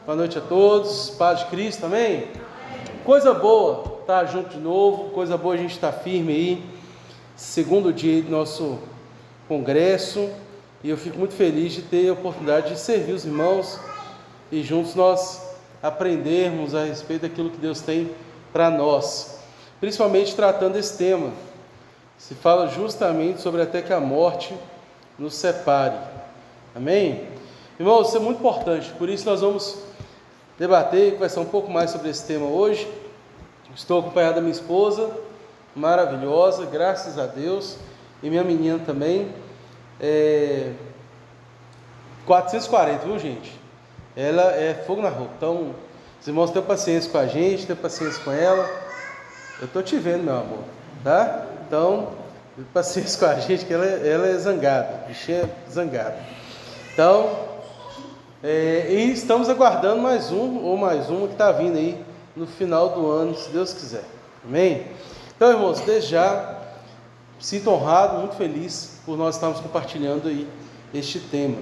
Boa noite a todos, paz de Cristo, amém? Coisa boa estar junto de novo, coisa boa a gente estar firme aí, segundo dia do nosso congresso, e eu fico muito feliz de ter a oportunidade de servir os irmãos e juntos nós aprendermos a respeito daquilo que Deus tem para nós, principalmente tratando esse tema. Se fala justamente sobre até que a morte nos separe, amém? Irmãos, isso é muito importante, por isso nós vamos debater e conversar um pouco mais sobre esse tema hoje. Estou acompanhado da minha esposa, maravilhosa, graças a Deus, e minha menina também, 440, viu gente? Ela é fogo na roupa, então os irmãos tenham paciência com a gente, tenham paciência com ela. Eu estou te vendo, meu amor, tá? Então, paciência com a gente, que ela é zangada, bichinha zangada. Então, e estamos aguardando mais um ou mais uma que está vindo aí no final do ano, se Deus quiser, amém? Então, irmãos, desde já, sinto honrado, muito feliz por nós estarmos compartilhando aí este tema.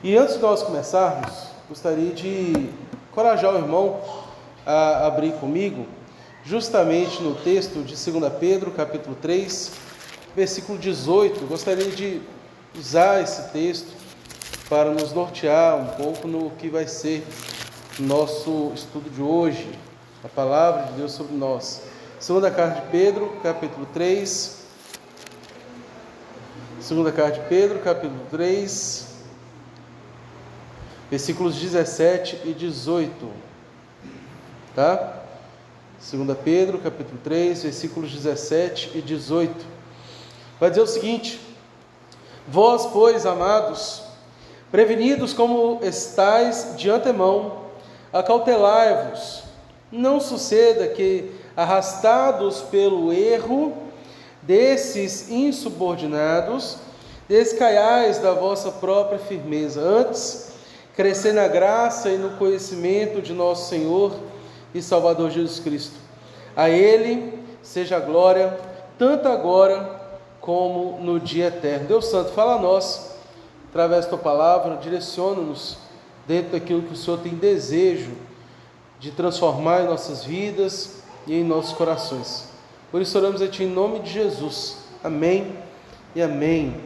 E antes de nós começarmos, gostaria de encorajar o irmão a abrir comigo, justamente no texto de 2 Pedro, capítulo 3, versículo 18. Gostaria de usar esse texto para nos nortear um pouco no que vai ser nosso estudo de hoje, a palavra de Deus sobre nós. Segunda carta de Pedro, capítulo 3. Segunda carta de Pedro, capítulo 3, versículos 17 e 18. Tá? Segunda Pedro, capítulo 3, versículos 17 e 18. Vai dizer o seguinte: Vós, pois, amados, prevenidos como estáis de antemão, acautelai-vos, não suceda que, arrastados pelo erro desses insubordinados, descaiais da vossa própria firmeza. Antes, crescei na graça e no conhecimento de nosso Senhor e Salvador Jesus Cristo. A Ele seja a glória, tanto agora como no dia eterno. Deus Santo, fala a nós, através da Tua palavra, direciona-nos dentro daquilo que o Senhor tem desejo de transformar em nossas vidas e em nossos corações. Por isso oramos a Ti em nome de Jesus. Amém e amém.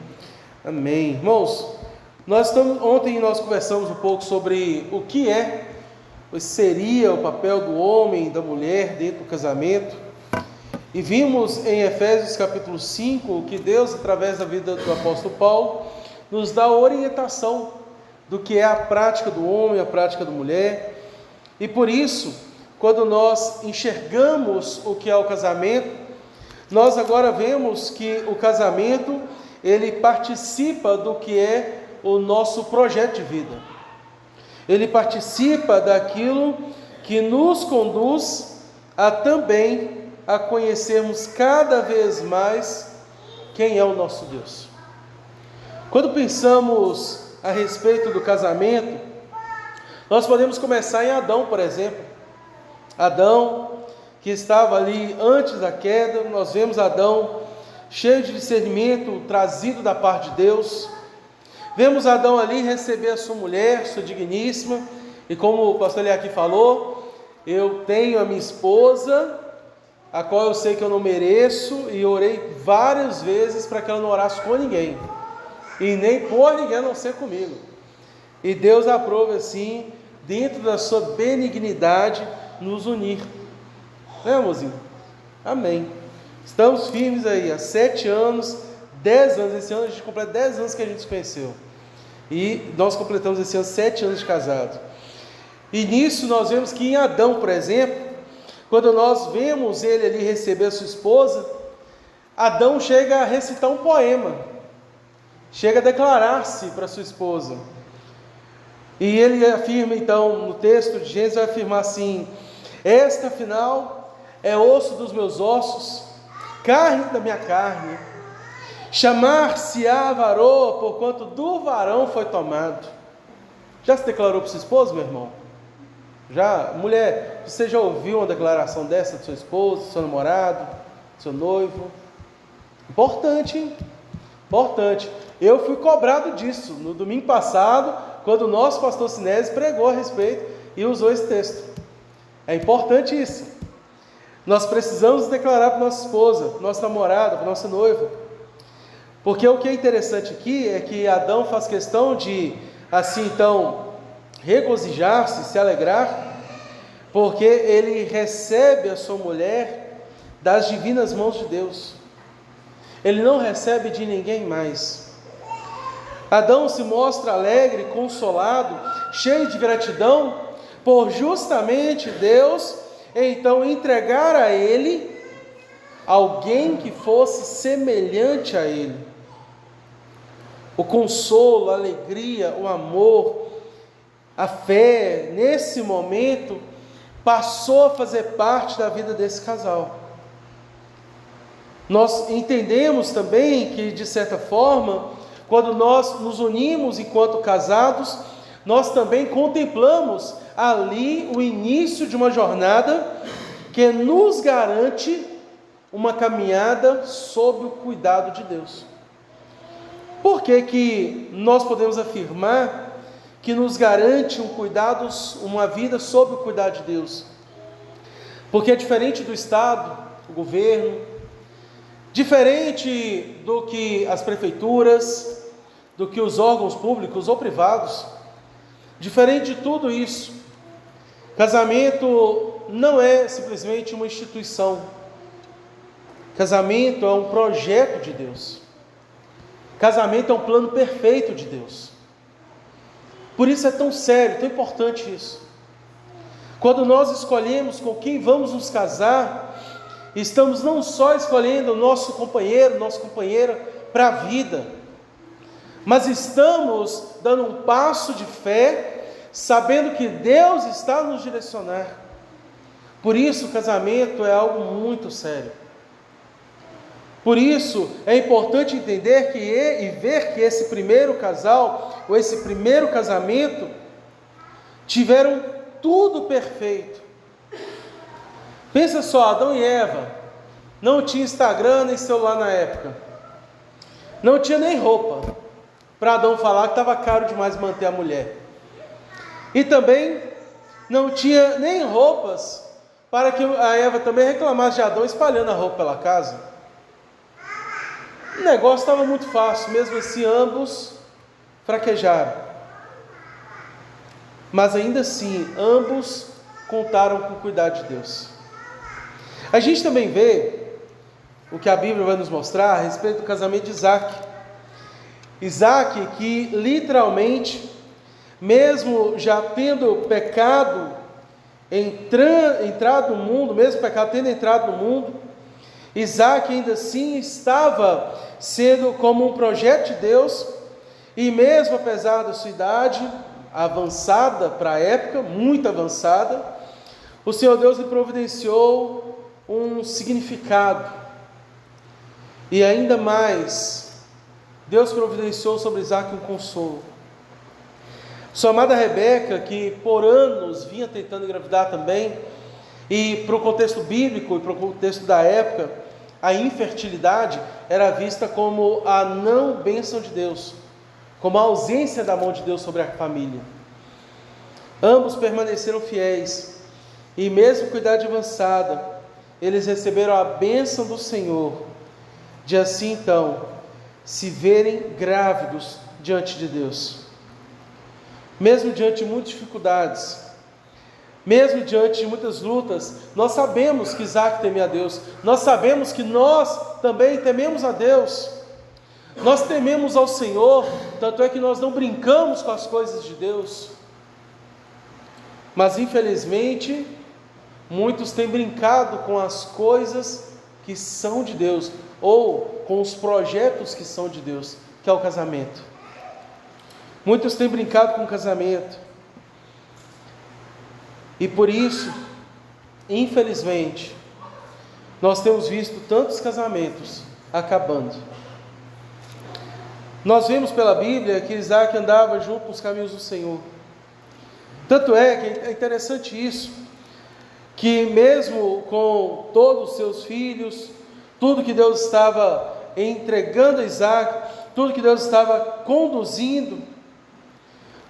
Amém. Irmãos, ontem nós conversamos um pouco sobre o que seria o papel do homem e da mulher dentro do casamento. E vimos em Efésios capítulo 5 que Deus, através da vida do apóstolo Paulo, nos dá orientação do que é a prática do homem, a prática da mulher. E por isso, quando nós enxergamos o que é o casamento, nós agora vemos que o casamento, ele participa do que é o nosso projeto de vida. Ele participa daquilo que nos conduz a conhecermos cada vez mais quem é o nosso Deus. Quando pensamos a respeito do casamento, nós podemos começar em Adão, por exemplo. Adão, que estava ali antes da queda, nós vemos Adão cheio de discernimento, trazido da parte de Deus. Vemos Adão ali receber a sua mulher, sua digníssima, e como o pastor aqui falou, eu tenho a minha esposa, a qual eu sei que eu não mereço, e orei várias vezes para que ela não orasse com ninguém, e nem por ninguém a não ser comigo. E Deus aprova assim, dentro da sua benignidade, nos unir. Né, amorzinho? Amém. Estamos firmes aí, há 7 anos, 10 anos, esse ano a gente completa 10 anos que a gente se conheceu. E nós completamos esse ano 7 anos de casado. E nisso nós vemos que em Adão, por exemplo, quando nós vemos ele ali receber a sua esposa, Adão chega a recitar um poema, chega a declarar-se para sua esposa. E ele afirma então, no texto de Gênesis, vai afirmar assim: esta afinal é osso dos meus ossos, carne da minha carne, chamar-se-á varoa, porquanto do varão foi tomado. Já se declarou para sua esposa, meu irmão? Já? Mulher, você já ouviu uma declaração dessa de sua esposa, do seu namorado, do seu noivo? Importante, hein? Importante. Eu fui cobrado disso. No domingo passado, quando o nosso pastor Sinésio pregou a respeito e usou esse texto. É importante isso. Nós precisamos declarar para nossa esposa, para nossa namorada, para nossa noiva. Porque o que é interessante aqui é que Adão faz questão de, assim então, regozijar-se, se alegrar, porque ele recebe a sua mulher das divinas mãos de Deus. Ele não recebe de ninguém mais. Adão se mostra alegre, consolado, cheio de gratidão, por justamente Deus, então, entregar a ele alguém que fosse semelhante a ele. O consolo, a alegria, o amor, a fé, nesse momento, passou a fazer parte da vida desse casal. Nós entendemos também que, de certa forma, quando nós nos unimos enquanto casados, nós também contemplamos ali o início de uma jornada que nos garante uma caminhada sob o cuidado de Deus. Por que que nós podemos afirmar que nos garante um cuidado, uma vida sob o cuidado de Deus? Porque é diferente do Estado, o governo, diferente do que as prefeituras, do que os órgãos públicos ou privados, diferente de tudo isso, casamento não é simplesmente uma instituição. Casamento é um projeto de Deus. Casamento é um plano perfeito de Deus. Por isso é tão sério, tão importante isso. Quando nós escolhemos com quem vamos nos casar, estamos não só escolhendo o nosso companheiro, nossa companheira para a vida, mas estamos dando um passo de fé, sabendo que Deus está a nos direcionar. Por isso o casamento é algo muito sério. Por isso é importante entender e ver que esse primeiro casal, ou esse primeiro casamento, tiveram tudo perfeito. Pensa só, Adão e Eva, não tinha Instagram nem celular na época, não tinha nem roupa, para Adão falar que estava caro demais manter a mulher, e também não tinha nem roupas, para que a Eva também reclamasse de Adão espalhando a roupa pela casa. O negócio estava muito fácil, mesmo assim ambos fraquejaram, mas ainda assim ambos contaram com o cuidado de Deus. A gente também vê o que a Bíblia vai nos mostrar a respeito do casamento de Isaac. Isaac, que literalmente, mesmo já tendo pecado entrado no mundo, mesmo o pecado tendo entrado no mundo, Isaac ainda assim estava sendo como um projeto de Deus, e mesmo apesar da sua idade avançada para a época, muito avançada, o Senhor Deus lhe providenciou um significado, e ainda mais, Deus providenciou sobre Isaac um consolo. Sua amada Rebeca, que por anos vinha tentando engravidar também, e para o contexto bíblico e para o contexto da época, a infertilidade era vista como a não bênção de Deus, como a ausência da mão de Deus sobre a família. Ambos permaneceram fiéis, e mesmo com idade avançada, eles receberam a bênção do Senhor, de assim então se verem grávidos diante de Deus. Mesmo diante de muitas dificuldades, mesmo diante de muitas lutas, nós sabemos que Isaac temia a Deus, nós sabemos que nós também tememos a Deus, nós tememos ao Senhor, tanto é que nós não brincamos com as coisas de Deus, mas infelizmente, muitos têm brincado com as coisas que são de Deus, ou com os projetos que são de Deus, que é o casamento. Muitos têm brincado com o casamento, e por isso, infelizmente, nós temos visto tantos casamentos acabando. Nós vemos pela Bíblia que Isaac andava junto com os caminhos do Senhor. Tanto é que é interessante isso, que mesmo com todos os seus filhos, tudo que Deus estava entregando a Isaac, tudo que Deus estava conduzindo,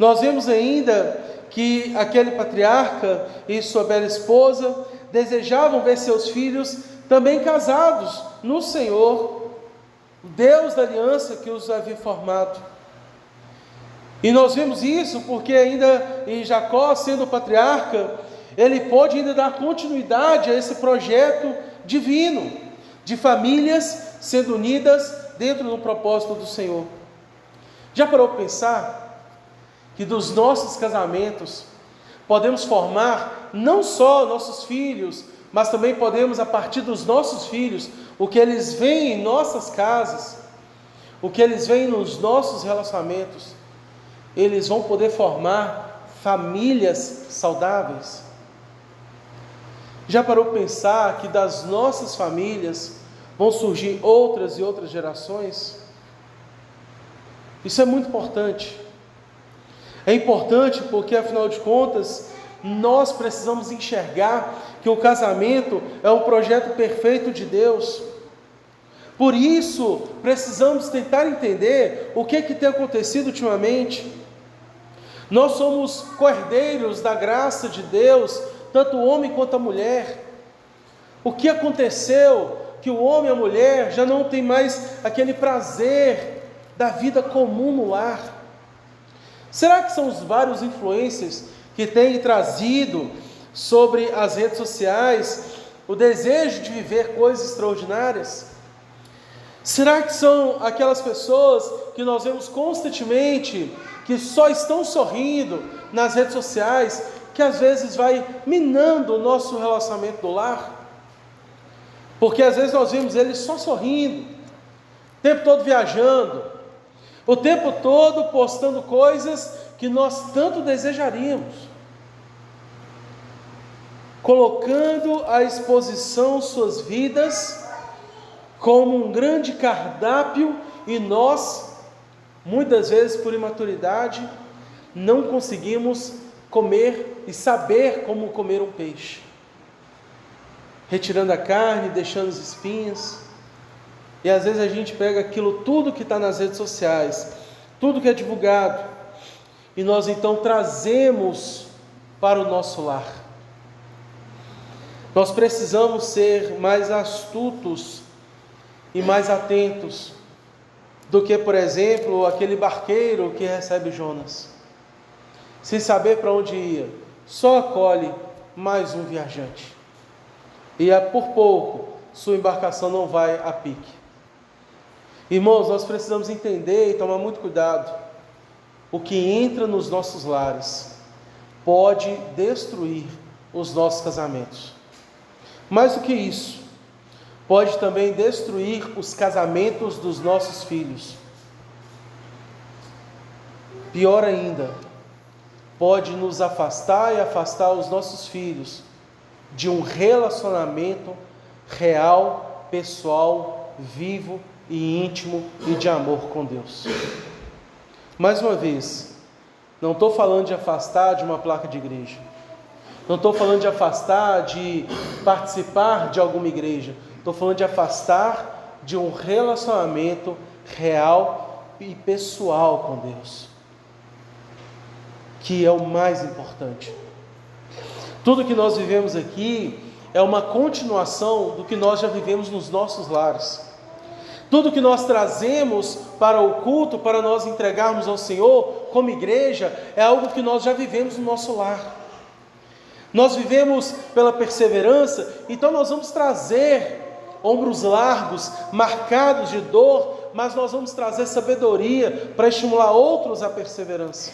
Nós vemos ainda que aquele patriarca e sua bela esposa desejavam ver seus filhos também casados no Senhor, Deus da aliança que os havia formado. E nós vemos isso porque ainda em Jacó, sendo patriarca, ele pôde ainda dar continuidade a esse projeto divino, de famílias sendo unidas dentro do propósito do Senhor. Já parou para pensar que dos nossos casamentos podemos formar não só nossos filhos, mas também podemos, a partir dos nossos filhos, o que eles veem em nossas casas, o que eles veem nos nossos relacionamentos, eles vão poder formar famílias saudáveis. Já parou para pensar que das nossas famílias vão surgir outras e outras gerações? Isso é muito importante. É importante porque, afinal de contas, nós precisamos enxergar que o casamento é um projeto perfeito de Deus. Por isso, precisamos tentar entender o que tem acontecido ultimamente. Nós somos cordeiros da graça de Deus, tanto o homem quanto a mulher. O que aconteceu? Que o homem e a mulher já não tem mais aquele prazer da vida comum no lar. Será que são os vários influencers que têm trazido sobre as redes sociais o desejo de viver coisas extraordinárias? Será que são aquelas pessoas que nós vemos constantemente, que só estão sorrindo nas redes sociais, que às vezes vai minando o nosso relacionamento do lar? Porque às vezes nós vemos eles só sorrindo, o tempo todo viajando, o tempo todo postando coisas que nós tanto desejaríamos, colocando à exposição suas vidas como um grande cardápio, e nós, muitas vezes por imaturidade, não conseguimos comer e saber como comer um peixe, retirando a carne, deixando os espinhos. E às vezes a gente pega aquilo tudo que está nas redes sociais, tudo que é divulgado, e nós então trazemos para o nosso lar. Nós precisamos ser mais astutos e mais atentos do que, por exemplo, aquele barqueiro que recebe Jonas, sem saber para onde ia, só acolhe mais um viajante, e por pouco sua embarcação não vai a pique. Irmãos, nós precisamos entender e tomar muito cuidado. O que entra nos nossos lares pode destruir os nossos casamentos. Mais do que isso, pode também destruir os casamentos dos nossos filhos. Pior ainda, pode nos afastar e afastar os nossos filhos de um relacionamento real, pessoal, vivo e íntimo e de amor com Deus. Mais uma vez, não estou falando de afastar de uma placa de igreja, não estou falando de afastar de participar de alguma igreja, estou falando de afastar de um relacionamento real e pessoal com Deus, que é o mais importante. Tudo que nós vivemos aqui é uma continuação do que nós já vivemos nos nossos lares. Tudo que nós trazemos para o culto, para nós entregarmos ao Senhor como igreja, é algo que nós já vivemos no nosso lar. Nós vivemos pela perseverança, então nós vamos trazer ombros largos, marcados de dor, mas nós vamos trazer sabedoria para estimular outros à perseverança.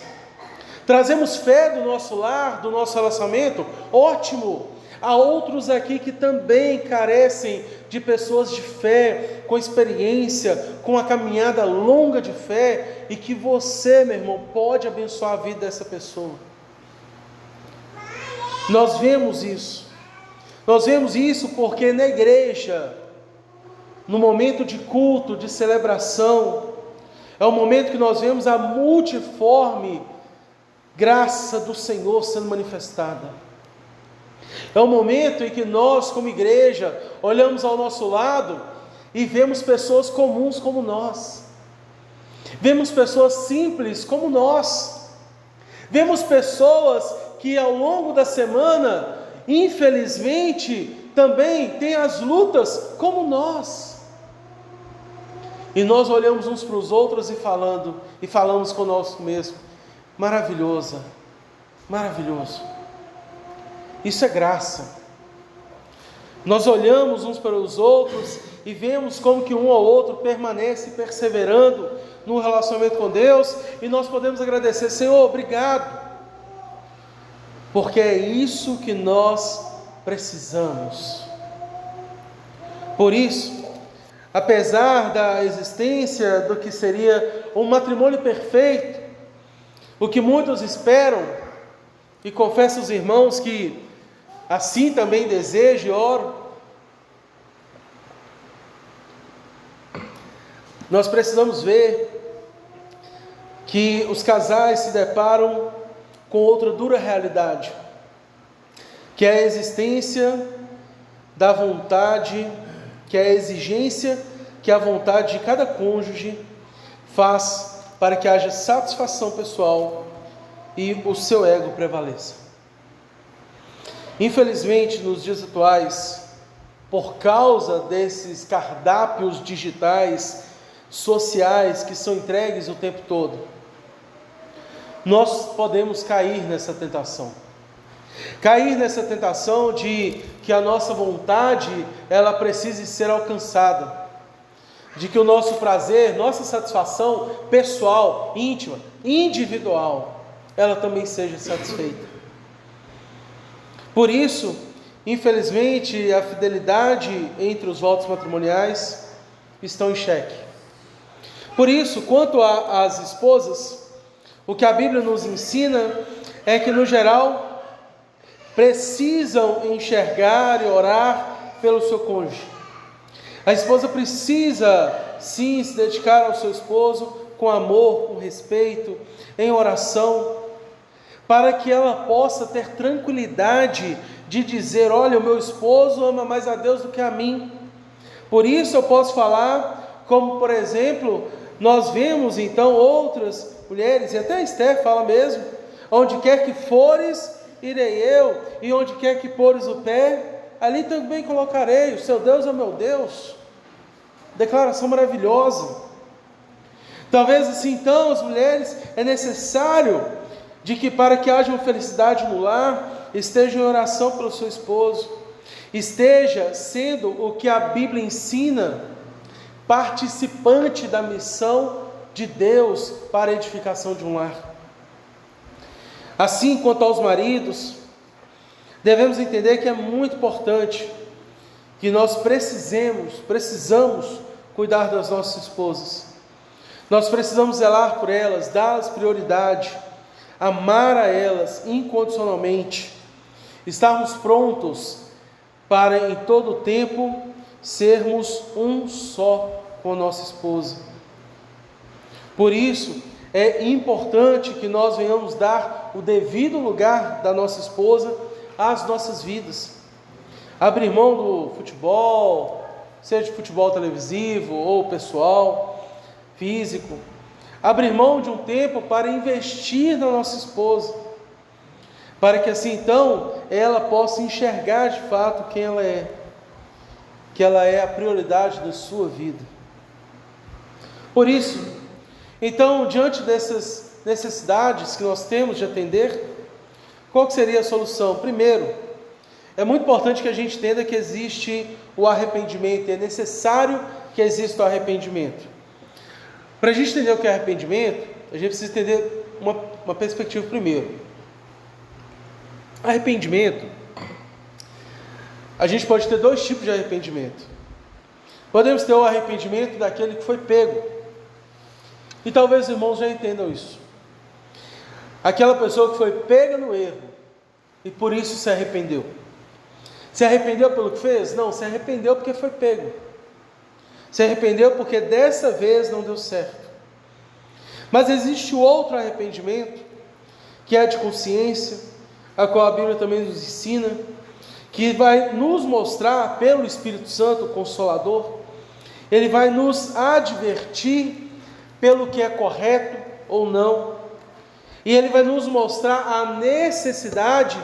Trazemos fé do nosso lar, do nosso relacionamento, ótimo. Há outros aqui que também carecem de pessoas de fé, com experiência, com uma caminhada longa de fé, e que você, meu irmão, pode abençoar a vida dessa pessoa. Nós vemos isso porque na igreja, no momento de culto, de celebração, é o momento que nós vemos a multiforme graça do Senhor sendo manifestada. É o momento em que nós, como igreja, olhamos ao nosso lado e vemos pessoas comuns como nós, vemos pessoas simples como nós, Vemos pessoas que ao longo da semana, infelizmente, também têm as lutas como nós. E nós olhamos uns para os outros e falamos conosco mesmo: maravilhoso. Isso é graça. Nós olhamos uns para os outros e vemos como que um ou outro permanece perseverando no relacionamento com Deus, e nós podemos agradecer: Senhor, obrigado, porque é isso que nós precisamos. Por isso, apesar da existência do que seria um matrimônio perfeito, o que muitos esperam, e confesso aos irmãos que assim também desejo e oro, nós precisamos ver que os casais se deparam com outra dura realidade, que é a existência da vontade, que é a exigência que a vontade de cada cônjuge faz para que haja satisfação pessoal e o seu ego prevaleça. Infelizmente, nos dias atuais, por causa desses cardápios digitais, sociais, que são entregues o tempo todo, nós podemos cair nessa tentação. Cair nessa tentação de que a nossa vontade, ela precise ser alcançada. De que o nosso prazer, nossa satisfação pessoal, íntima, individual, ela também seja satisfeita. Por isso, infelizmente, a fidelidade entre os votos matrimoniais estão em xeque. Por isso, quanto às esposas, o que a Bíblia nos ensina é que, no geral, precisam enxergar e orar pelo seu cônjuge. A esposa precisa, sim, se dedicar ao seu esposo com amor, com respeito, em oração, para que ela possa ter tranquilidade de dizer: olha, o meu esposo ama mais a Deus do que a mim. Por isso eu posso falar, como por exemplo, nós vemos então outras mulheres, e até a Esther fala mesmo: onde quer que fores, irei eu, e onde quer que pores o pé, ali também colocarei. O seu Deus é o meu Deus. Declaração maravilhosa. Talvez assim então as mulheres, é necessário de que, para que haja uma felicidade no lar, esteja em oração pelo seu esposo, esteja sendo o que a Bíblia ensina, participante da missão de Deus para a edificação de um lar. Assim, quanto aos maridos, devemos entender que é muito importante que nós precisamos cuidar das nossas esposas. Nós precisamos zelar por elas, dar-lhes prioridade, amar a elas incondicionalmente, estarmos prontos para em todo o tempo sermos um só com a nossa esposa. Por isso, é importante que nós venhamos dar o devido lugar da nossa esposa às nossas vidas. Abrir mão do futebol, seja de futebol televisivo ou pessoal, físico. Abrir mão de um tempo para investir na nossa esposa, para que assim então ela possa enxergar de fato quem ela é, que ela é a prioridade da sua vida. Por isso, então, diante dessas necessidades que nós temos de atender, qual que seria a solução? Primeiro, é muito importante que a gente entenda que existe o arrependimento, é necessário que exista o arrependimento. Para a gente entender o que é arrependimento, a gente precisa entender uma perspectiva primeiro. Arrependimento, a gente pode ter dois tipos de arrependimento. Podemos ter o arrependimento daquele que foi pego, e talvez os irmãos já entendam isso. Aquela pessoa que foi pega no erro, e por isso se arrependeu. Se arrependeu pelo que fez? Não, se arrependeu porque foi pego. Se arrependeu porque dessa vez não deu certo. Mas existe o outro arrependimento, que é de consciência, a qual a Bíblia também nos ensina, que vai nos mostrar pelo Espírito Santo, o Consolador, ele vai nos advertir pelo que é correto ou não, E ele vai nos mostrar a necessidade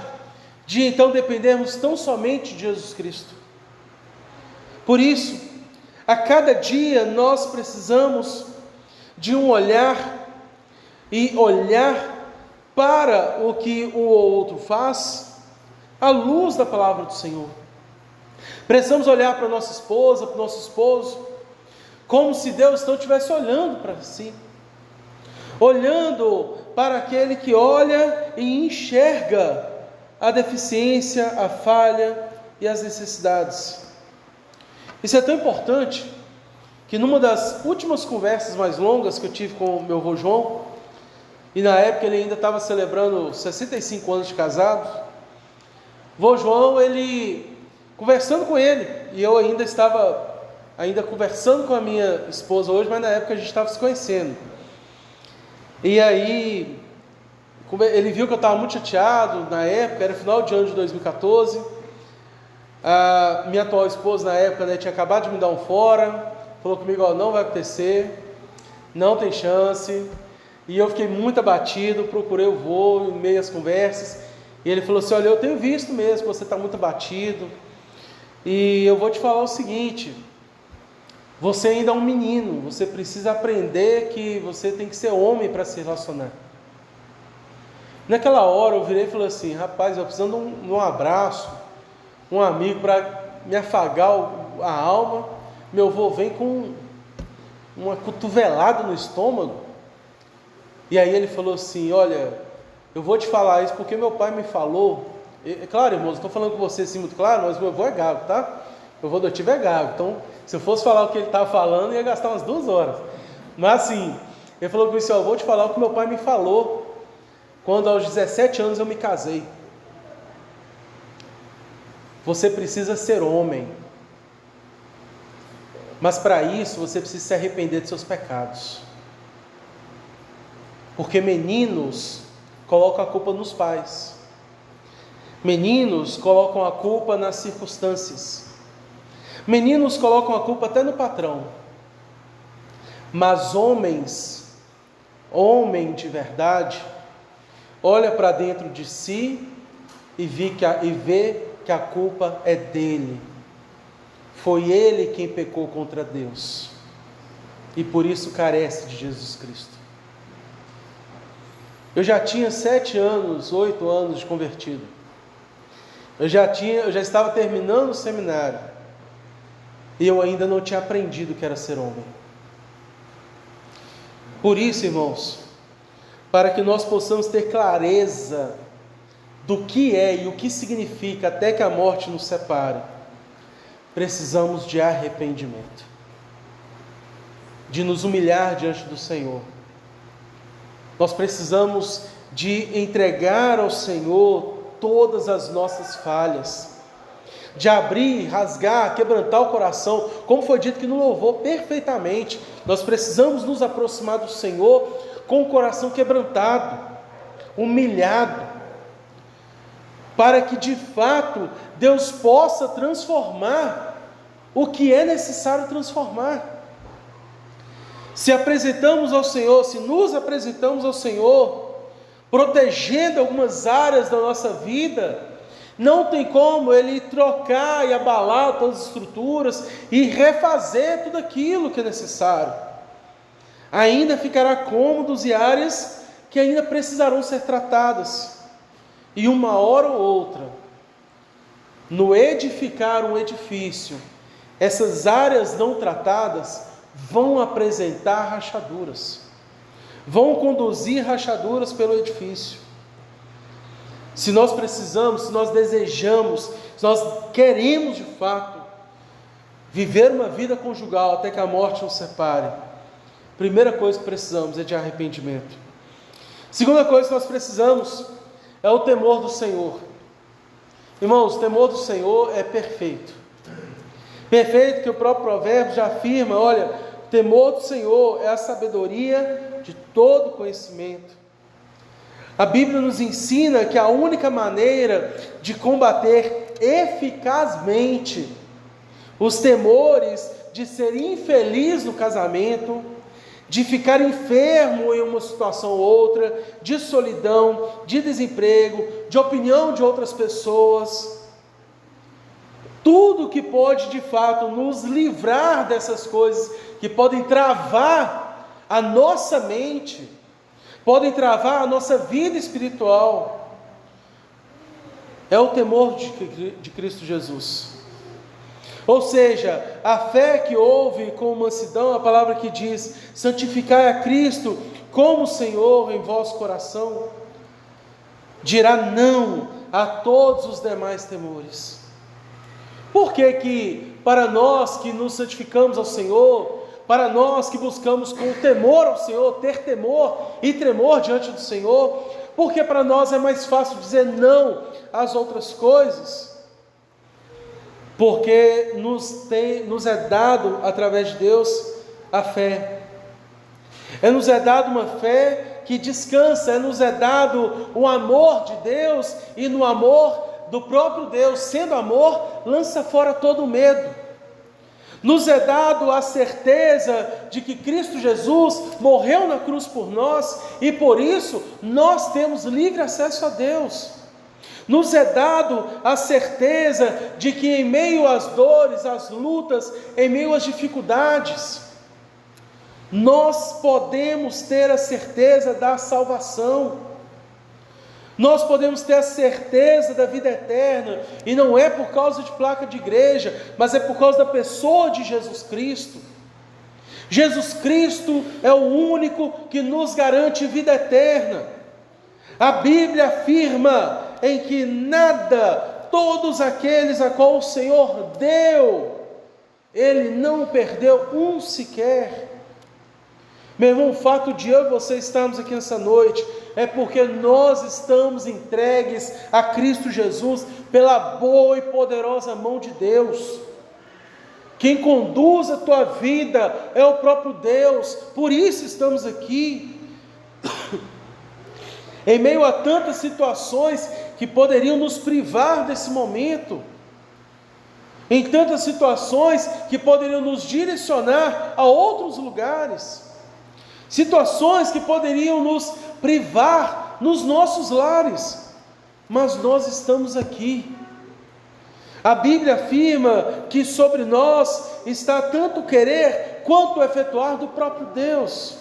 de então dependermos tão somente de Jesus Cristo. Por isso, a cada dia nós precisamos de um olhar e olhar para o que um ou outro faz à luz da palavra do Senhor. Precisamos olhar para a nossa esposa, para o nosso esposo, como se Deus então estivesse olhando para si, olhando para aquele que olha e enxerga a deficiência, a falha e as necessidades. Isso é tão importante que numa das últimas conversas mais longas que eu tive com o meu avô João, e na época ele ainda estava celebrando 65 anos de casado, o vô João, ele, conversando com ele, e eu ainda estava conversando com a minha esposa hoje, mas na época a gente estava se conhecendo. E aí, ele viu que eu estava muito chateado na época, era final de ano de 2014, a minha atual esposa na época, né, tinha acabado de me dar um fora, falou comigo, ó, não vai acontecer, não tem chance, e eu fiquei muito abatido, procurei o vô em meio às conversas, e ele falou assim, olha, eu tenho visto mesmo que você está muito abatido, e eu vou te falar o seguinte, você ainda é um menino, você precisa aprender que você tem que ser homem para se relacionar. Naquela hora eu virei e falei assim, rapaz, eu precisando de um abraço, um amigo para me afagar a alma, meu avô vem com uma cotovelada no estômago, e aí ele falou assim, olha, eu vou te falar isso porque meu pai me falou, claro irmãos, estou falando com você assim muito claro, mas meu avô é gago, tá? Meu avô adotivo é gago, então se eu fosse falar o que ele estava falando, ia gastar umas 2 horas, mas assim, ele falou comigo assim, eu vou te falar o que meu pai me falou, quando aos 17 anos eu me casei, você precisa ser homem, mas para isso você precisa se arrepender de seus pecados, porque meninos colocam a culpa nos pais, meninos colocam a culpa nas circunstâncias, meninos colocam a culpa até no patrão, mas homem de verdade, olha para dentro de si e vê que a culpa é dele, foi ele quem pecou contra Deus, e por isso carece de Jesus Cristo. Eu já tinha 7 anos, 8 anos de convertido, eu já estava terminando o seminário, e eu ainda não tinha aprendido o que era ser homem. Por isso, irmãos, para que nós possamos ter clareza do que é e o que significa até que a morte nos separe, precisamos de arrependimento, de nos humilhar diante do Senhor. Nós precisamos de entregar ao Senhor todas as nossas falhas, de abrir, rasgar, quebrantar o coração, como foi dito que no louvor perfeitamente, nós precisamos nos aproximar do Senhor com o coração quebrantado, humilhado, para que de fato Deus possa transformar o que é necessário transformar. Se apresentamos ao Senhor, se nos apresentamos ao Senhor, protegendo algumas áreas da nossa vida, não tem como Ele trocar e abalar todas as estruturas e refazer tudo aquilo que é necessário. Ainda ficará cômodos e áreas que ainda precisarão ser tratadas. E uma hora ou outra, no edificar um edifício, essas áreas não tratadas vão apresentar rachaduras, vão conduzir rachaduras pelo edifício. Se nós precisamos, se nós desejamos, se nós queremos de fato viver uma vida conjugal até que a morte nos separe, a primeira coisa que precisamos é de arrependimento. Segunda coisa que nós precisamos é o temor do Senhor. Irmãos, o temor do Senhor é perfeito. Perfeito, que o próprio provérbio já afirma, olha, o temor do Senhor é a sabedoria de todo conhecimento. A Bíblia nos ensina que a única maneira de combater eficazmente os temores de ser infeliz no casamento, de ficar enfermo em uma situação ou outra, de solidão, de desemprego, de opinião de outras pessoas. Tudo que pode de fato nos livrar dessas coisas, que podem travar a nossa mente, podem travar a nossa vida espiritual, é o temor de Cristo Jesus. Ou seja, a fé que ouve com mansidão, a palavra que diz: santificai a Cristo como Senhor em vosso coração, dirá não a todos os demais temores. Por que que para nós que nos santificamos ao Senhor, para nós que buscamos com temor ao Senhor, ter temor e tremor diante do Senhor, porque para nós é mais fácil dizer não às outras coisas? Porque nos é dado através de Deus a fé. Nos é dado uma fé que descansa, nos é dado o amor de Deus, e no amor do próprio Deus, sendo amor, lança fora todo o medo. Nos é dado a certeza de que Cristo Jesus morreu na cruz por nós, e por isso nós temos livre acesso a Deus. Nos é dado a certeza de que em meio às dores, às lutas, em meio às dificuldades, nós podemos ter a certeza da salvação. Nós podemos ter a certeza da vida eterna, e não é por causa de placa de igreja, mas é por causa da pessoa de Jesus Cristo. Jesus Cristo é o único que nos garante vida eterna. A Bíblia afirma em que nada, todos aqueles a qual o Senhor deu, Ele não perdeu um sequer. Meu irmão, o fato de eu e você estarmos aqui nessa noite é porque nós estamos entregues a Cristo Jesus pela boa e poderosa mão de Deus. Quem conduz a tua vida é o próprio Deus, por isso estamos aqui. Em meio a tantas situações que poderiam nos privar desse momento, em tantas situações que poderiam nos direcionar a outros lugares, situações que poderiam nos privar nos nossos lares, mas nós estamos aqui. A Bíblia afirma que sobre nós está tanto o querer quanto o efetuar do próprio Deus.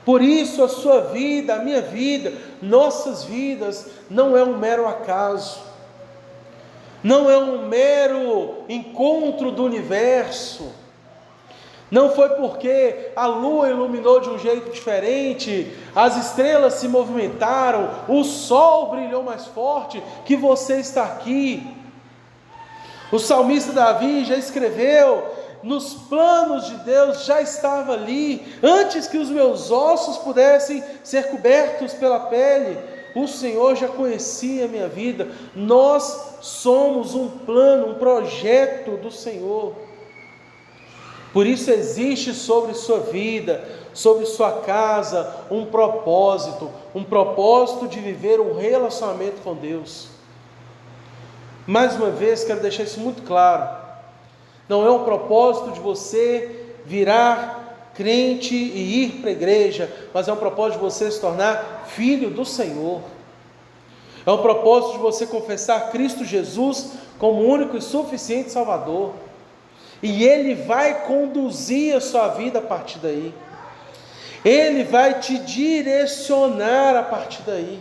Por isso a sua vida, a minha vida, nossas vidas, não é um mero acaso, não é um mero encontro do universo. Não foi porque a lua iluminou de um jeito diferente, as estrelas se movimentaram, o sol brilhou mais forte, que você está aqui. O salmista Davi já escreveu: nos planos de Deus já estava ali, antes que os meus ossos pudessem ser cobertos pela pele, o Senhor já conhecia a minha vida. Nós somos um plano, um projeto do Senhor. Por isso existe sobre sua vida, sobre sua casa, um propósito de viver um relacionamento com Deus. Mais uma vez, quero deixar isso muito claro. Não é um propósito de você virar crente e ir para a igreja, mas é um propósito de você se tornar filho do Senhor. É um propósito de você confessar Cristo Jesus como único e suficiente Salvador. E Ele vai conduzir a sua vida a partir daí. Ele vai te direcionar a partir daí.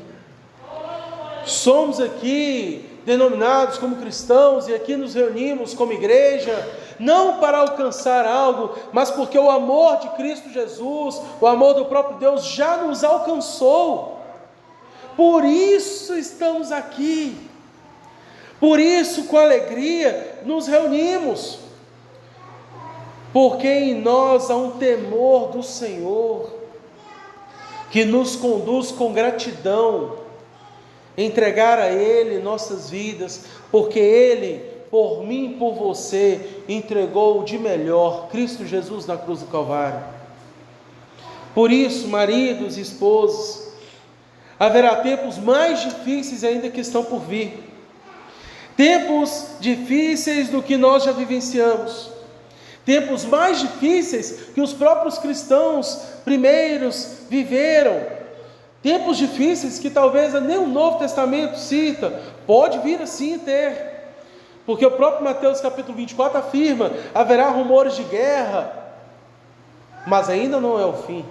Somos aqui denominados como cristãos e aqui nos reunimos como igreja, não para alcançar algo, mas porque o amor de Cristo Jesus, o amor do próprio Deus já nos alcançou. Por isso estamos aqui. Por isso, com alegria, nos reunimos. Porque em nós há um temor do Senhor, que nos conduz com gratidão, entregar a Ele nossas vidas, porque Ele, por mim e por você, entregou o de melhor, Cristo Jesus na cruz do Calvário. Por isso, maridos e esposas, haverá tempos mais difíceis ainda que estão por vir, tempos difíceis do que nós já vivenciamos, tempos mais difíceis que os próprios cristãos primeiros viveram, tempos difíceis que talvez nem o Novo Testamento cita, pode vir assim ter, porque o próprio Mateus capítulo 24 afirma: haverá rumores de guerra, mas ainda não é o fim.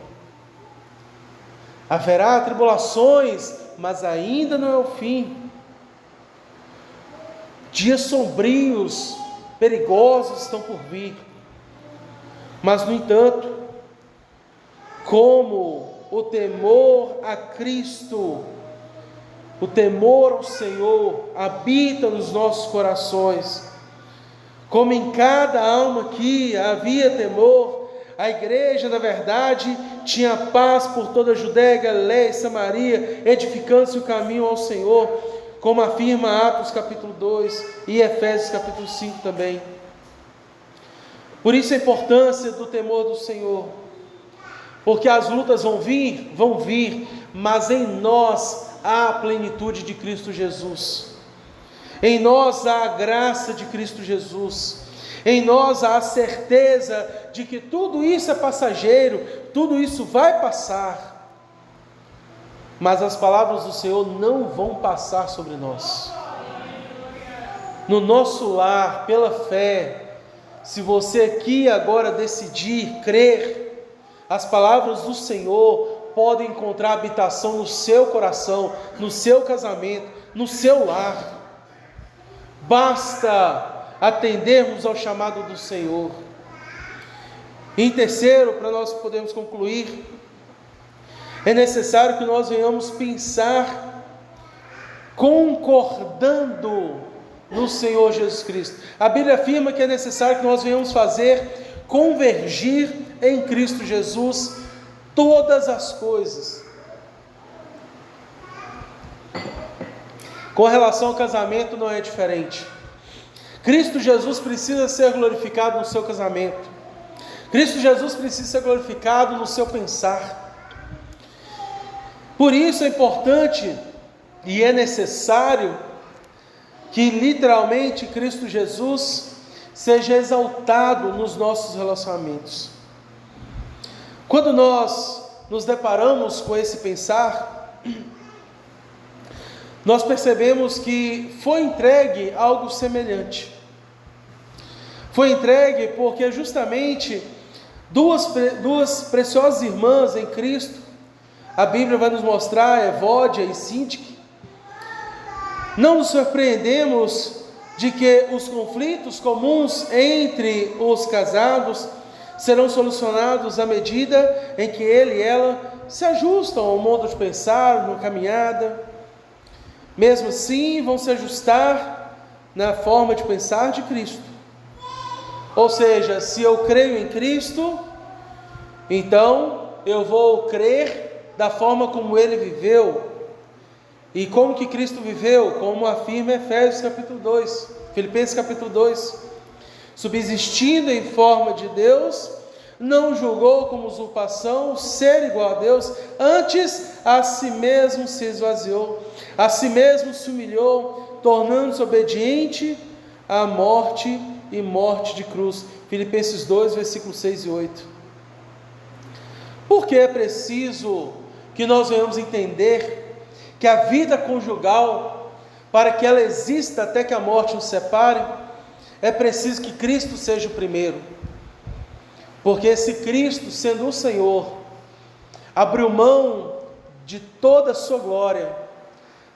Haverá tribulações, mas ainda não é o fim. Dias sombrios, perigosos estão por vir. Mas, no entanto, como o temor a Cristo, o temor ao Senhor habita nos nossos corações, como em cada alma aqui havia temor, a igreja, na verdade, tinha paz por toda a Judéia, Galiléia e Samaria, edificando-se o caminho ao Senhor, como afirma Atos capítulo 2 e Efésios capítulo 5 também. Por isso a importância do temor do Senhor, porque as lutas vão vir, mas em nós há a plenitude de Cristo Jesus, em nós há a graça de Cristo Jesus, em nós há a certeza de que tudo isso é passageiro, tudo isso vai passar, mas as palavras do Senhor não vão passar sobre nós. No nosso lar, pela fé, se você aqui agora decidir crer, as palavras do Senhor podem encontrar habitação no seu coração, no seu casamento, no seu lar. Basta atendermos ao chamado do Senhor. Em terceiro, para nós podermos concluir, é necessário que nós venhamos pensar concordando no Senhor Jesus Cristo. A Bíblia afirma que é necessário que nós venhamos fazer convergir em Cristo Jesus todas as coisas. Com relação ao casamento não é diferente. Cristo Jesus precisa ser glorificado no seu casamento. Cristo Jesus precisa ser glorificado no seu pensar. Por isso é importante e é necessário que literalmente Cristo Jesus seja exaltado nos nossos relacionamentos. Quando nós nos deparamos com esse pensar, nós percebemos que foi entregue algo semelhante. Foi entregue porque justamente duas preciosas irmãs em Cristo, a Bíblia vai nos mostrar, Evódia e Síntique. Não nos surpreendemos de que os conflitos comuns entre os casados serão solucionados à medida em que ele e ela se ajustam ao modo de pensar, na caminhada. Mesmo assim, vão se ajustar na forma de pensar de Cristo. Ou seja, se eu creio em Cristo, então eu vou crer da forma como Ele viveu. E como que Cristo viveu? Como afirma Efésios capítulo 2, Filipenses capítulo 2. Subsistindo em forma de Deus, não julgou como usurpação ser igual a Deus, antes a si mesmo se esvaziou, a si mesmo se humilhou, tornando-se obediente à morte e morte de cruz. Filipenses 2, versículos 6 e 8. Porque é preciso que nós venhamos entender que a vida conjugal, para que ela exista até que a morte nos separe, é preciso que Cristo seja o primeiro. Porque se Cristo, sendo o Senhor, abriu mão de toda a sua glória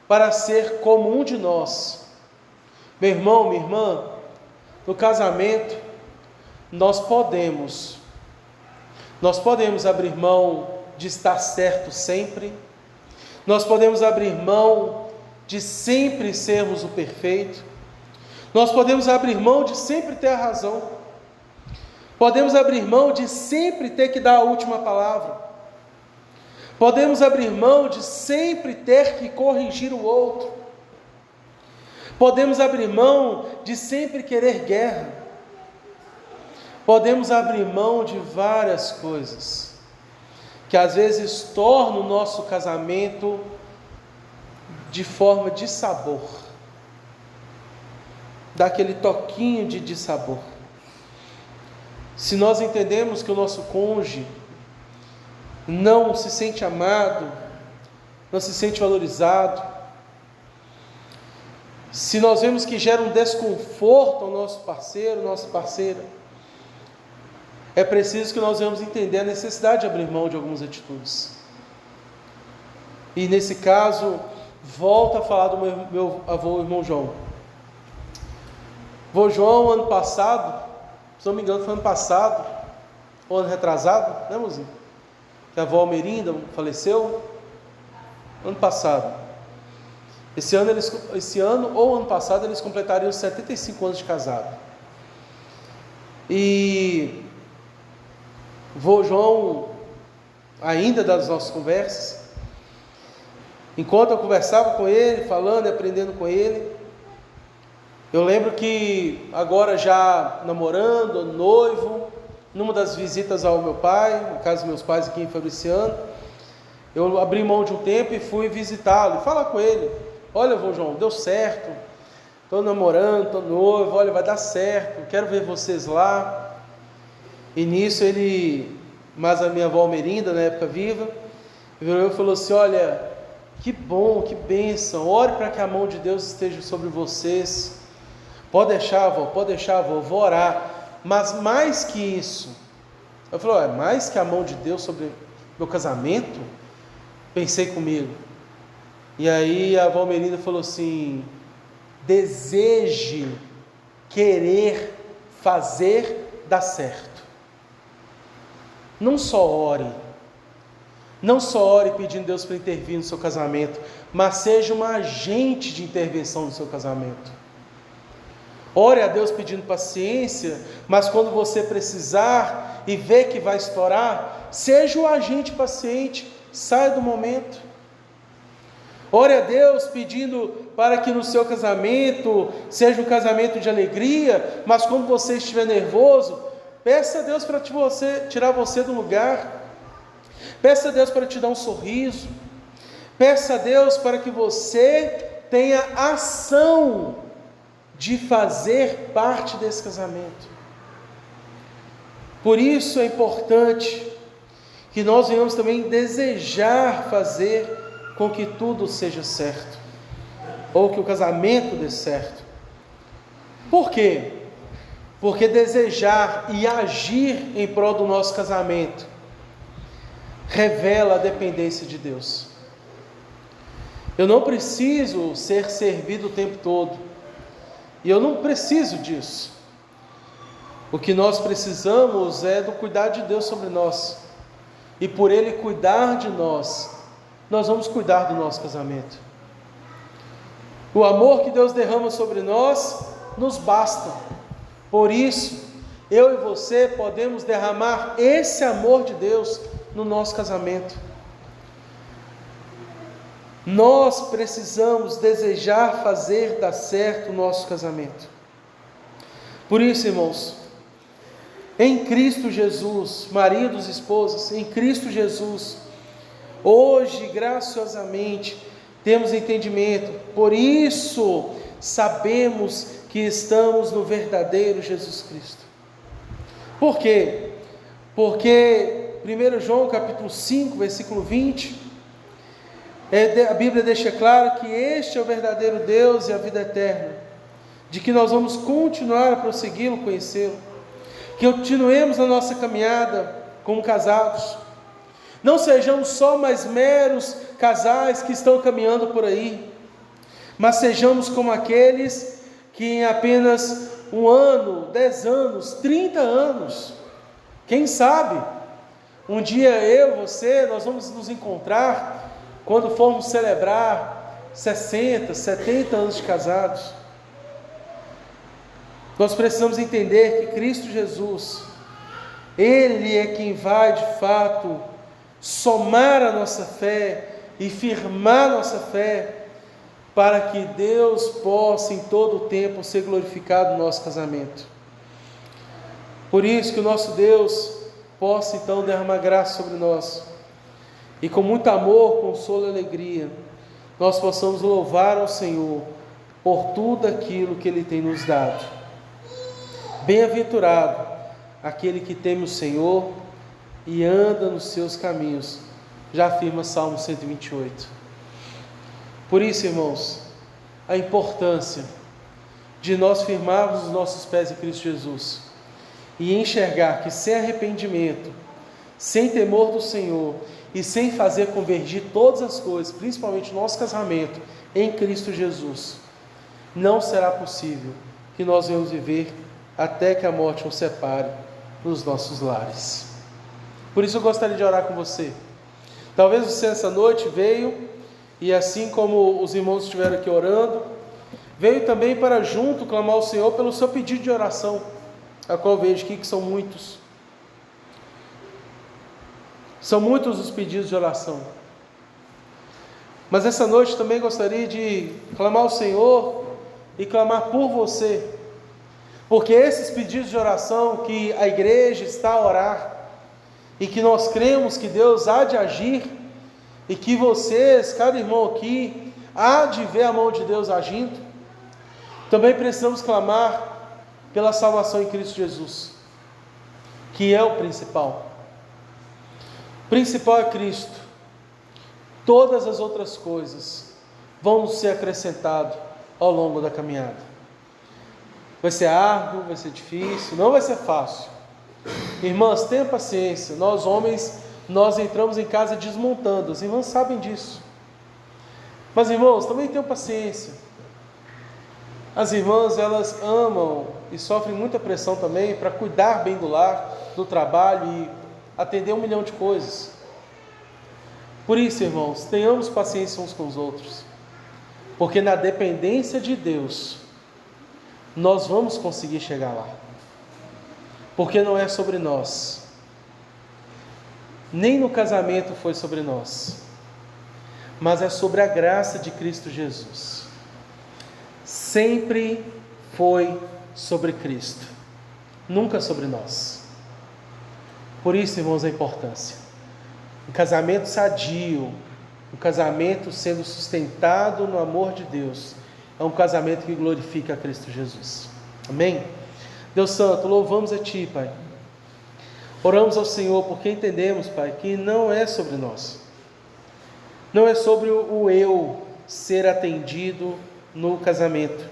para ser como um de nós, meu irmão, minha irmã, no casamento, nós podemos abrir mão de estar certo sempre, nós podemos abrir mão de sempre sermos o perfeito, nós podemos abrir mão de sempre ter a razão, podemos abrir mão de sempre ter que dar a última palavra, podemos abrir mão de sempre ter que corrigir o outro, podemos abrir mão de sempre querer guerra, podemos abrir mão de várias coisas que às vezes tornam o nosso casamento de forma de sabor, daquele toquinho de dissabor. se nós entendemos que o nosso cônjuge não se sente amado, não se sente valorizado, se nós vemos que gera um desconforto ao nosso parceiro, nossa parceira, é preciso que nós venhamos entender a necessidade de abrir mão de algumas atitudes. E nesse caso, volto a falar do meu avô, irmão João. Vô João, ano passado, se não me engano foi ano passado, ou ano retrasado, né, mozinho? Que a avó Almerinda faleceu, ano passado. Esse ano ou ano passado eles completariam 75 anos de casado. E vô João, ainda das nossas conversas, enquanto eu conversava com ele, falando e aprendendo com ele, eu lembro que agora já namorando, noivo, numa das visitas ao meu pai, no caso dos meus pais aqui em Fabriciano, eu abri mão de um tempo e fui visitá-lo, e falar com ele: olha, vô João, deu certo, estou namorando, estou noivo, olha, vai dar certo, quero ver vocês lá. E nisso ele, mas a minha avó Almerinda, na época viva, virou e falou assim: olha, que bom, que bênção, ore para que a mão de Deus esteja sobre vocês. Pode deixar, avó, vou orar. Mas mais que isso, eu falei: mais que a mão de Deus sobre meu casamento? Pensei comigo. E aí a avó Almerinda falou assim: deseje, querer, fazer, dar certo. Não só ore pedindo a Deus para intervir no seu casamento, mas seja um agente de intervenção no seu casamento. Ore a Deus pedindo paciência, mas quando você precisar e ver que vai estourar, seja o agente paciente, saia do momento. Ore a Deus pedindo para que no seu casamento seja um casamento de alegria, mas quando você estiver nervoso, peça a Deus para tirar você do lugar. Peça a Deus para te dar um sorriso. Peça a Deus para que você tenha ação de fazer parte desse casamento. Por isso é importante que nós venhamos também desejar fazer com que tudo seja certo, ou que o casamento dê certo. Por quê? Porque desejar e agir em prol do nosso casamento revela a dependência de Deus. Eu não preciso ser servido o tempo todo, e eu não preciso disso. O que nós precisamos é do cuidado de Deus sobre nós, e por Ele cuidar de nós, nós vamos cuidar do nosso casamento. O amor que Deus derrama sobre nós nos basta. Por isso, eu e você podemos derramar esse amor de Deus no nosso casamento. Nós precisamos desejar fazer dar certo o nosso casamento. Por isso, irmãos, em Cristo Jesus, maridos e esposas, em Cristo Jesus, hoje, graciosamente, temos entendimento. Por isso, sabemos que estamos no verdadeiro Jesus Cristo. Por quê? Porque 1 João capítulo 5, versículo 20, a Bíblia deixa claro que este é o verdadeiro Deus e a vida eterna, de que nós vamos continuar a prossegui-lo, conhecê-lo, que continuemos na nossa caminhada como casados, não sejamos só mais meros casais que estão caminhando por aí, mas sejamos como aqueles que em apenas 1 ano, 10 anos, 30 anos, quem sabe, um dia eu, você, nós vamos nos encontrar quando formos celebrar 60, 70 anos de casados. Nós precisamos entender que Cristo Jesus, Ele é quem vai de fato somar a nossa fé e firmar nossa fé, para que Deus possa em todo o tempo ser glorificado no nosso casamento. Por isso que o nosso Deus possa então derramar graça sobre nós, e com muito amor, consolo e alegria, nós possamos louvar ao Senhor por tudo aquilo que Ele tem nos dado. Bem-aventurado aquele que teme o Senhor e anda nos seus caminhos, já afirma Salmo 128. Por isso, irmãos, a importância de nós firmarmos os nossos pés em Cristo Jesus e enxergar que sem arrependimento, sem temor do Senhor e sem fazer convergir todas as coisas, principalmente o nosso casamento, em Cristo Jesus, não será possível que nós venhamos viver até que a morte nos separe dos nossos lares. Por isso eu gostaria de orar com você. Talvez você essa noite veio, e assim como os irmãos estiveram aqui orando, veio também para junto clamar ao Senhor pelo seu pedido de oração, a qual vejo aqui que são muitos. São muitos os pedidos de oração. Mas essa noite também gostaria de clamar ao Senhor e clamar por você, porque esses pedidos de oração que a igreja está a orar, e que nós cremos que Deus há de agir, e que vocês, cada irmão aqui, há de ver a mão de Deus agindo, também precisamos clamar pela salvação em Cristo Jesus, que é o principal. O principal é Cristo. Todas as outras coisas vão nos ser acrescentadas ao longo da caminhada. Vai ser árduo, vai ser difícil, não vai ser fácil. Irmãs, tenham paciência. Nós homens, nós entramos em casa desmontando. As irmãs sabem disso. Mas irmãos, também tenham paciência. As irmãs, elas amam e sofrem muita pressão também para cuidar bem do lar, do trabalho e atender 1 milhão de coisas. Por isso, irmãos, tenhamos paciência uns com os outros, porque na dependência de Deus nós vamos conseguir chegar lá, porque não é sobre nós, nem no casamento foi sobre nós, mas é sobre a graça de Cristo Jesus. Sempre foi sobre Cristo, nunca sobre nós. Por isso, irmãos, a importância. Um casamento sadio, um casamento sendo sustentado no amor de Deus, é um casamento que glorifica a Cristo Jesus. Amém? Deus Santo, louvamos a Ti, Pai. Oramos ao Senhor porque entendemos, Pai, que não é sobre nós. Não é sobre o eu ser atendido no casamento.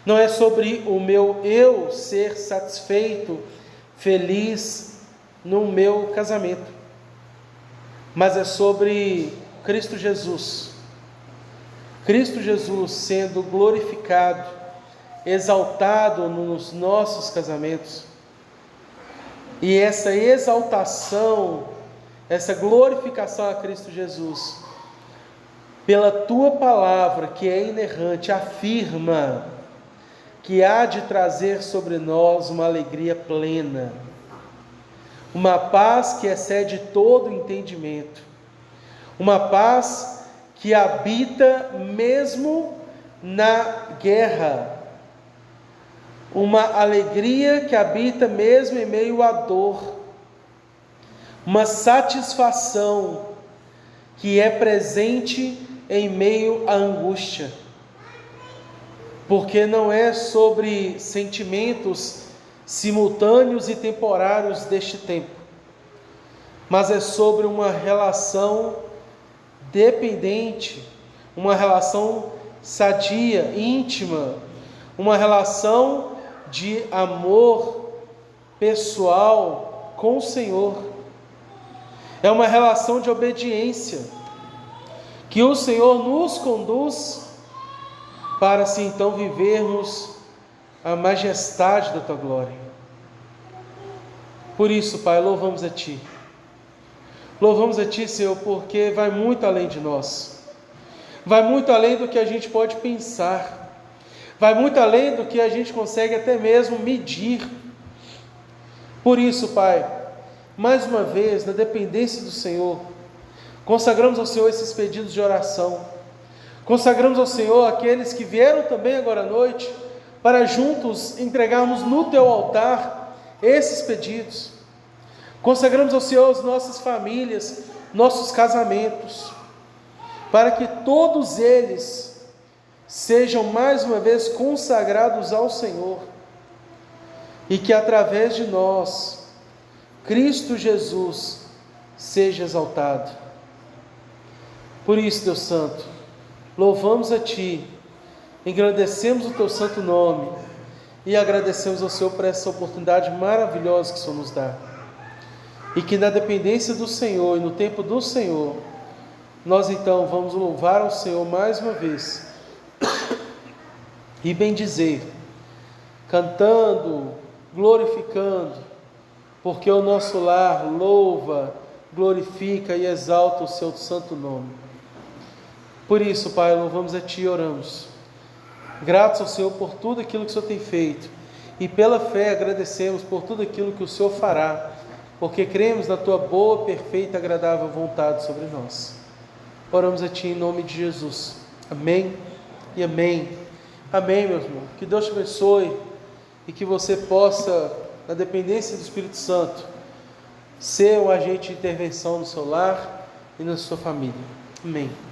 Não é sobre o meu eu ser satisfeito, feliz no meu casamento. Mas é sobre Cristo Jesus. Cristo Jesus sendo glorificado, exaltado nos nossos casamentos. E essa exaltação, essa glorificação a Cristo Jesus, pela Tua palavra que é inerrante, afirma que há de trazer sobre nós uma alegria plena, uma paz que excede todo entendimento, uma paz que habita mesmo na guerra, uma alegria que habita mesmo em meio à dor, uma satisfação que é presente em meio à angústia, porque não é sobre sentimentos simultâneos e temporários deste tempo, mas é sobre uma relação dependente, uma relação sadia, íntima, uma relação de amor pessoal com o Senhor. É uma relação de obediência que o Senhor nos conduz para assim então vivermos a majestade da Tua glória. Por isso, Pai, louvamos a Ti. Louvamos a Ti, Senhor, porque vai muito além de nós. Vai muito além do que a gente pode pensar. Vai muito além do que a gente consegue até mesmo medir. Por isso, Pai, mais uma vez, na dependência do Senhor, consagramos ao Senhor esses pedidos de oração. Consagramos ao Senhor aqueles que vieram também agora à noite, para juntos entregarmos no Teu altar esses pedidos. Consagramos ao Senhor as nossas famílias, nossos casamentos, para que todos eles sejam mais uma vez consagrados ao Senhor. e que através de nós, Cristo Jesus seja exaltado. Por isso, Deus Santo, louvamos a Ti, engrandecemos o Teu santo nome e agradecemos ao Senhor por essa oportunidade maravilhosa que o Senhor nos dá. E que na dependência do Senhor e no tempo do Senhor, nós então vamos louvar ao Senhor mais uma vez e bendizer, cantando, glorificando, porque o nosso lar louva, glorifica e exalta o Seu santo nome. Por isso, Pai, louvamos a Ti e oramos, gratos ao Senhor por tudo aquilo que o Senhor tem feito, e pela fé agradecemos por tudo aquilo que o Senhor fará, porque cremos na Tua boa, perfeita e agradável vontade sobre nós. Oramos a Ti em nome de Jesus. Amém e amém. Amém, meus irmãos. Que Deus te abençoe e que você possa, na dependência do Espírito Santo, ser um agente de intervenção no seu lar e na sua família. Amém.